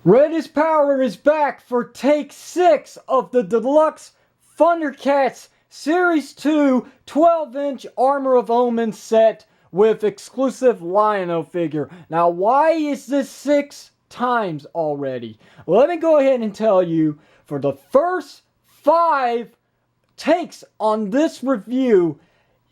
Red's Power is back for take 6 of the Deluxe Thundercats Series 2 12-inch Armor of Omens set with exclusive Lion-O figure. Now, why is this 6 times already? Let me go ahead and tell you, for the first 5 takes on this review,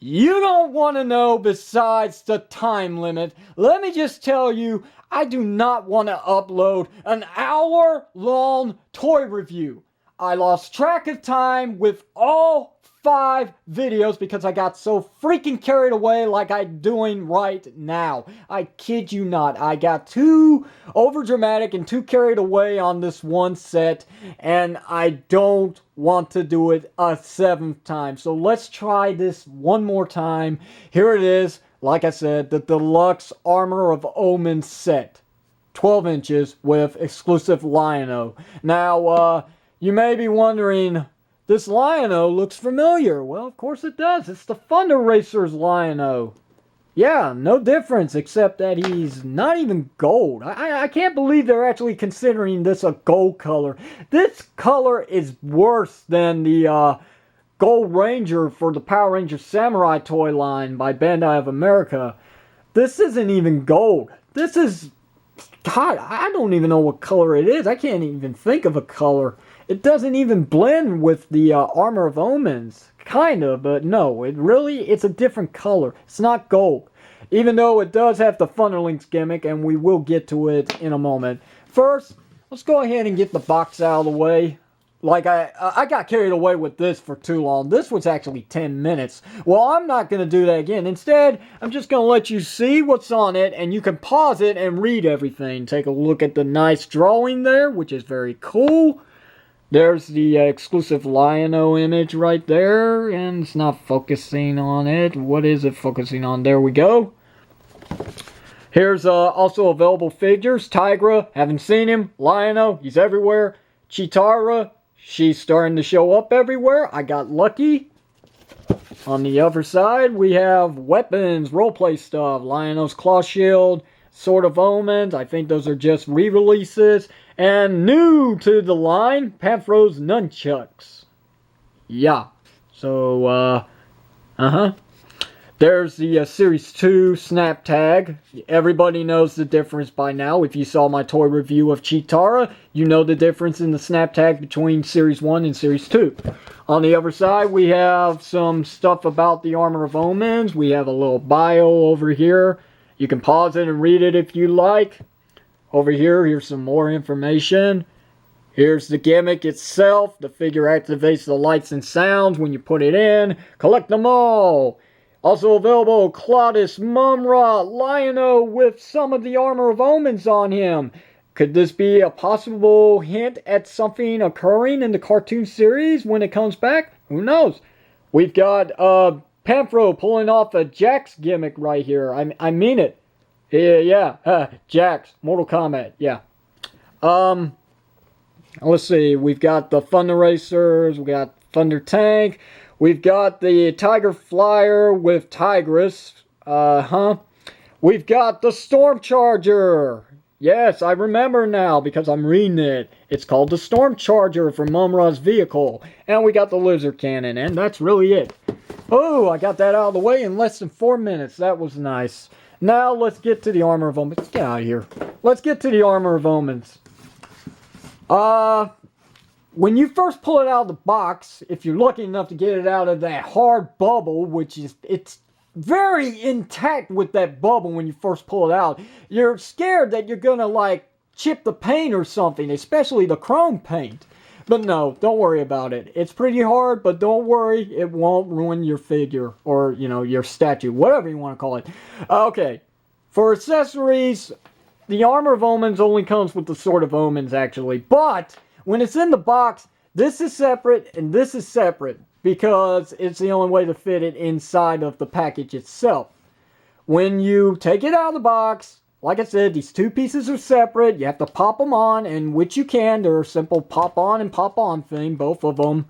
you don't want to know besides the time limit. Let me just tell you, I do not want to upload an hour-long toy review. I lost track of time with all 5 videos because I got so freaking carried away like I'm doing right now. I kid you not. I got too overdramatic and too carried away on this one set, and I don't want to do it a 7th time. So let's try this one more time. Here it is. Like I said, the Deluxe Armor of Omens set. 12 inches with exclusive Lion-O. Now, you may be wondering, this Lion-O looks familiar. Well, of course it does. It's the Thunder Racer's Lion-O. Yeah, no difference except that he's not even gold. I can't believe they're actually considering this a gold color. This color is worse than the Gold Ranger for the Power Rangers Samurai toy line by Bandai of America. This isn't even gold. This is... God, I don't even know what color it is. I can't even think of a color. It doesn't even blend with the Armor of Omens. Kind of, but no. It's a different color. It's not gold. Even though it does have the Thunderlinks gimmick, and we will get to it in a moment. First, let's go ahead and get the box out of the way. Like, I got carried away with this for too long. This was actually 10 minutes. Well, I'm not going to do that again. Instead, I'm just going to let you see what's on it, and you can pause it and read everything. Take a look at the nice drawing there, which is very cool. There's the exclusive Lion-O image right there, and it's not focusing on it. What is it focusing on? There we go. Here's also available figures. Tigra, haven't seen him. Lion-O, he's everywhere. Cheetara, she's starting to show up everywhere. I got lucky. On the other side, we have weapons, roleplay stuff. Lion-O's Claw Shield, Sword of Omens. I think those are just re-releases. And new to the line, Panthro's Nunchucks. Yeah. So, There's the Series 2 snap tag. Everybody knows the difference by now. If you saw my toy review of Cheetara, you know the difference in the snap tag between Series 1 and Series 2. On the other side, we have some stuff about the Armor of Omens. We have a little bio over here. You can pause it and read it if you like. Over here, here's some more information. Here's the gimmick itself. The figure activates the lights and sounds when you put it in. Collect them all. Also available, Claudius Mumra Lion-O with some of the Armor of Omens on him. Could this be a possible hint at something occurring in the cartoon series when it comes back? Who knows? We've got Panthro pulling off a Jax gimmick right here. I mean it. Yeah, Jax, Mortal Kombat, yeah. Let's see, we've got the Thunder Racers, we got Thunder Tank, we've got the Tiger Flyer with Tigress, We've got the Storm Charger. Yes, I remember now because I'm reading it. It's called the Storm Charger for Mumra's vehicle. And we got the Lizard Cannon, and that's really it. Oh, I got that out of the way in less than 4 minutes. That was nice. Now, let's get to the Armor of Omens. Get out of here. Let's get to the Armor of Omens. When you first pull it out of the box, if you're lucky enough to get it out of that hard bubble, which is, it's very intact with that bubble when you first pull it out, you're scared that you're gonna, like, chip the paint or something, especially the chrome paint. But no, don't worry about it. It's pretty hard, but don't worry. It won't ruin your figure or, you know, your statue, whatever you want to call it. Okay, for accessories, the Armor of Omens only comes with the Sword of Omens, actually. But when it's in the box, this is separate and this is separate because it's the only way to fit it inside of the package itself. When you take it out of the box, like I said, these two pieces are separate. You have to pop them on, and which you can. They're a simple pop on and pop on thing, both of them.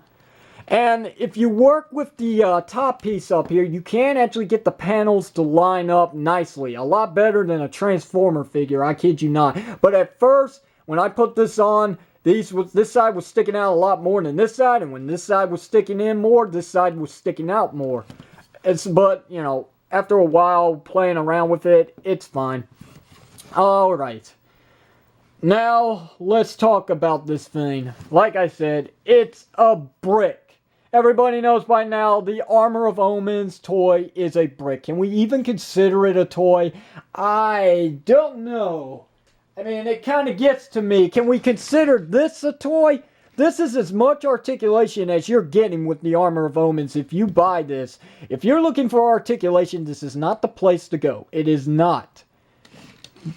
And if you work with the top piece up here, you can actually get the panels to line up nicely. A lot better than a Transformer figure, I kid you not. But at first, When I put this on, this side was sticking out a lot more than this side, and when this side was sticking in more, this side was sticking out more. But, you know, after a while playing around with it, it's fine. Alright. Now, let's talk about this thing. Like I said, it's a brick. Everybody knows by now the Armor of Omens toy is a brick. Can we even consider it a toy? I don't know. I mean, it kind of gets to me. Can we consider this a toy? This is as much articulation as you're getting with the Armor of Omens if you buy this. If you're looking for articulation, this is not the place to go. It is not.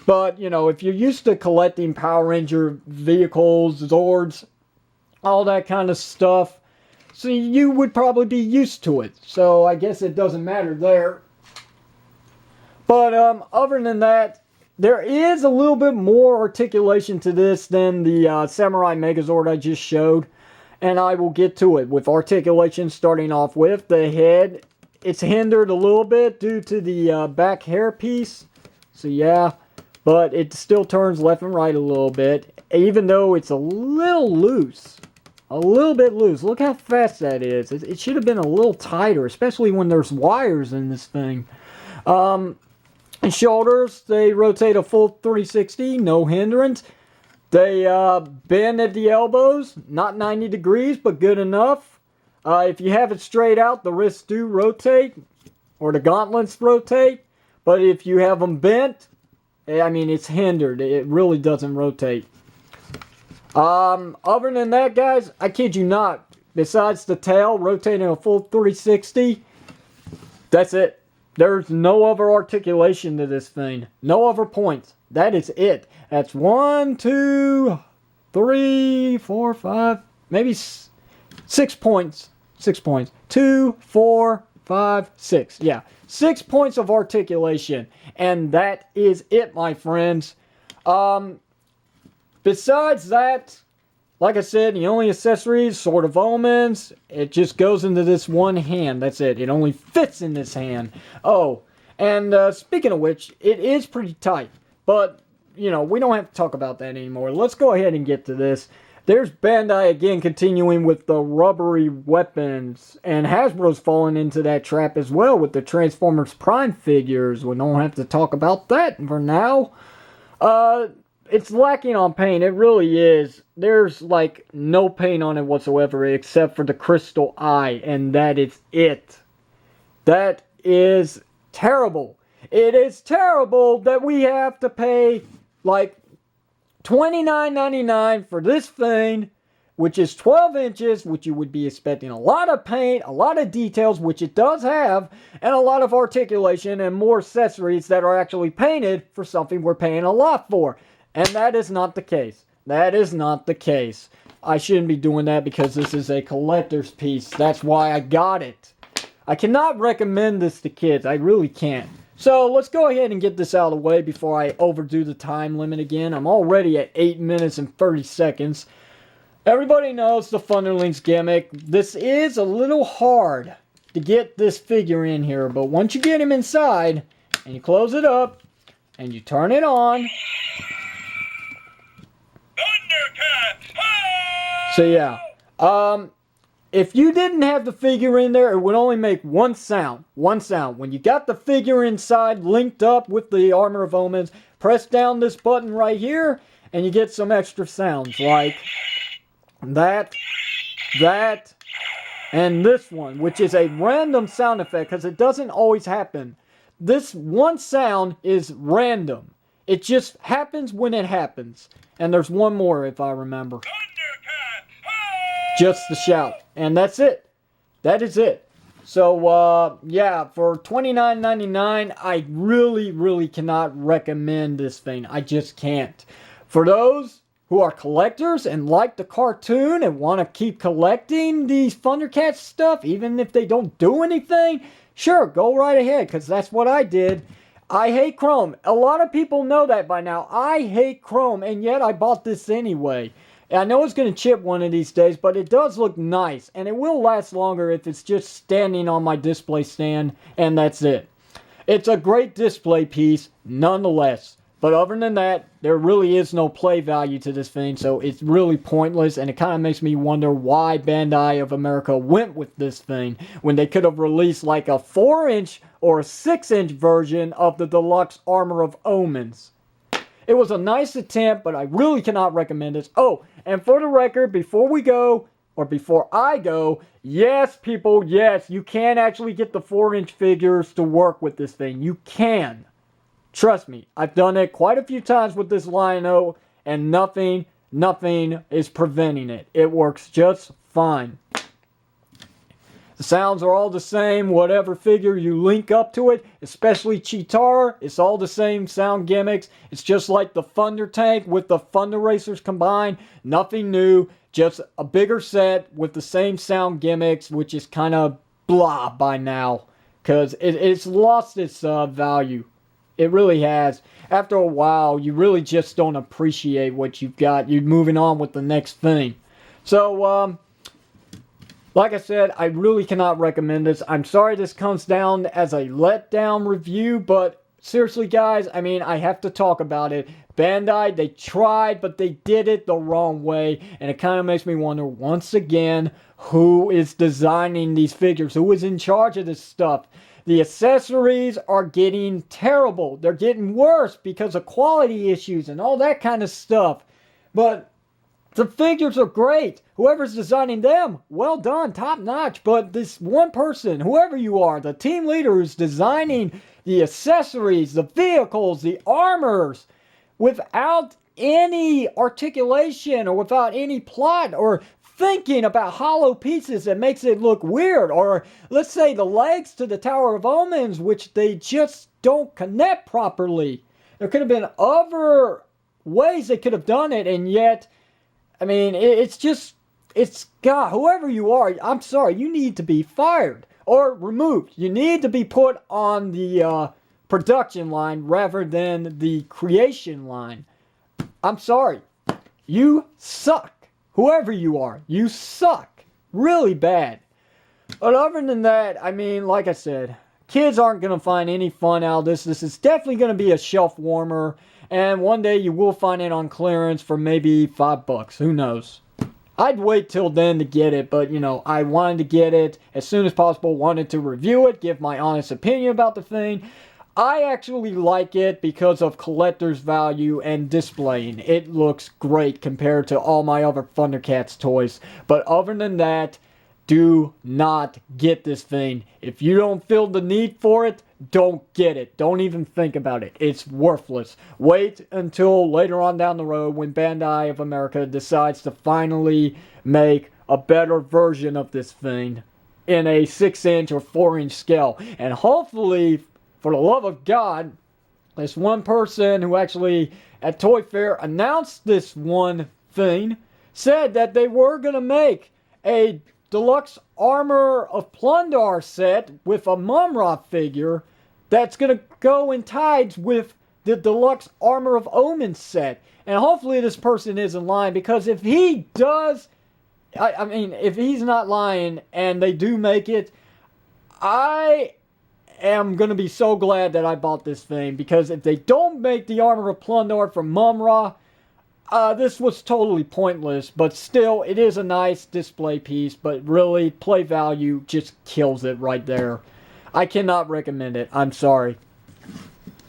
But, you know, if you're used to collecting Power Ranger vehicles, Zords, all that kind of stuff, so you would probably be used to it. So I guess it doesn't matter there. But other than that, there is a little bit more articulation to this than the Samurai Megazord I just showed. And I will get to it with articulation starting off with the head. It's hindered a little bit due to the back hair piece. So yeah, but it still turns left and right a little bit. Even though it's a little loose. A little bit loose. Look how fast that is. It should have been a little tighter, especially when there's wires in this thing. And shoulders, they rotate a full 360, no hindrance. They bend at the elbows, not 90 degrees, but good enough. If you have it straight out, the wrists do rotate, or the gauntlets rotate. But if you have them bent, I mean, it's hindered. It really doesn't rotate. Other than that, guys, I kid you not. Besides the tail rotating a full 360, that's it. There's no other articulation to this thing. No other points. That is it. That's 1, 2, 3, 4, 5, maybe 6 points. 6 points. 2, 4, 5, 6. Yeah. 6 points of articulation. And that is it, my friends. Besides that, like I said, the only accessories, Sword of Omens, it just goes into this one hand. That's it. It only fits in this hand. Oh, and speaking of which, it is pretty tight. But, you know, we don't have to talk about that anymore. Let's go ahead and get to this. There's Bandai again continuing with the rubbery weapons. And Hasbro's fallen into that trap as well with the Transformers Prime figures. We don't have to talk about that for now. It's lacking on paint. It really is. There's like no paint on it whatsoever except for the crystal eye. And that is it. That is terrible. It is terrible that we have to pay like $29.99 for this thing, which is 12 inches, which you would be expecting a lot of paint, a lot of details, which it does have, and a lot of articulation and more accessories that are actually painted for something we're paying a lot for. And that is not the case. That is not the case. I shouldn't be doing that because this is a collector's piece. That's why I got it. I cannot recommend this to kids. I really can't. So let's go ahead and get this out of the way before I overdo the time limit again. I'm already at 8 minutes and 30 seconds. Everybody knows the Thunderlings gimmick. This is a little hard to get this figure in here. But once you get him inside and you close it up and you turn it on. So yeah, if you didn't have the figure in there, it would only make one sound. One sound. When you got the figure inside, linked up with the Armor of Omens, press down this button right here, and you get some extra sounds like that, and this one, which is a random sound effect because it doesn't always happen. This one sound is random. It just happens when it happens. And there's one more if I remember. Just the shout. And that's it. That is it. So, yeah, for $29.99, I really cannot recommend this thing. I just can't. For those who are collectors and like the cartoon and want to keep collecting these Thundercats stuff, even if they don't do anything, sure, go right ahead, because that's what I did. I hate chrome. A lot of people know that by now. I hate chrome, and yet I bought this anyway. I know it's going to chip one of these days, but it does look nice, and it will last longer if it's just standing on my display stand, and that's it. It's a great display piece, nonetheless. But other than that, there really is no play value to this thing, so it's really pointless, and it kind of makes me wonder why Bandai of America went with this thing when they could have released like a 4-inch or a 6-inch version of the Deluxe Armor of Omens. It was a nice attempt, but I really cannot recommend this. Oh, and for the record, before I go, yes, people, yes, you can actually get the 4-inch figures to work with this thing. You can. Trust me, I've done it quite a few times with this Lion-O, and nothing is preventing it. It works just fine. The sounds are all the same, whatever figure you link up to it, especially Cheetara, it's all the same sound gimmicks. It's just like the Thunder Tank with the Thunder Racers combined. Nothing new, just a bigger set with the same sound gimmicks, which is kind of blah by now, because it's lost its value. It really has. After a while, you really just don't appreciate what you've got. You're moving on with the next thing. So, like I said, I really cannot recommend this. I'm sorry this comes down as a letdown review, but seriously, guys, I mean, I have to talk about it. Bandai, they tried, but they did it the wrong way, and it kind of makes me wonder, once again, who is designing these figures? Who is in charge of this stuff? The accessories are getting terrible. They're getting worse because of quality issues and all that kind of stuff. But the figures are great. Whoever's designing them, well done, top notch. But this one person, whoever you are, the team leader who's designing the accessories, the vehicles, the armors, without any articulation or without any plot or thinking about hollow pieces that makes it look weird, or let's say the legs to the Tower of Omens, which they just don't connect properly. There could have been other ways they could have done it, and yet, I mean, it's God, whoever you are, I'm sorry, you need to be fired or removed. You need to be put on the production line rather than the creation line. I'm sorry, you suck. Whoever you are, you suck. Really bad. But other than that, I mean, like I said, kids aren't going to find any fun out of this. This is definitely going to be a shelf warmer. And one day you will find it on clearance for maybe $5. Who knows? I'd wait till then to get it, but, you know, I wanted to get it as soon as possible. Wanted to review it, give my honest opinion about the thing. I actually like it because of collector's value and displaying. It looks great compared to all my other Thundercats toys. But other than that, do not get this thing. If you don't feel the need for it, don't get it. Don't even think about it. It's worthless. Wait until later on down the road when Bandai of America decides to finally make a better version of this thing in a 6-inch or 4-inch scale. And hopefully, for the love of God, this one person who actually at Toy Fair announced this one thing said that they were going to make a Deluxe Armor of Plundar set with a Mum-Ra figure that's going to go in tides with the Deluxe Armor of Omens set. And hopefully this person is in line, because if he does, I mean, if he's not lying and they do make it, I am going to be so glad that I bought this thing, because if they don't make the Armor of Plundar from Mum-Ra, this was totally pointless. But still, it is a nice display piece, but really, play value just kills it right there. I cannot recommend it. I'm sorry.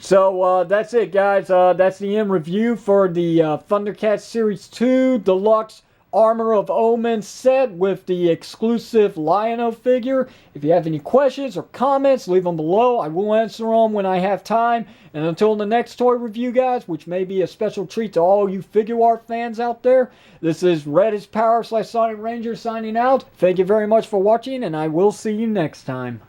So, that's it, guys. That's the end review for the Thundercats Series 2 Deluxe Armor of Omens set with the exclusive Lion-O figure. If you have any questions or comments, leave them below. I will answer them when I have time. And until the next toy review, guys, which may be a special treat to all you figure art fans out there, this is Red is Power / Sonic Ranger signing out. Thank you very much for watching, and I will see you next time.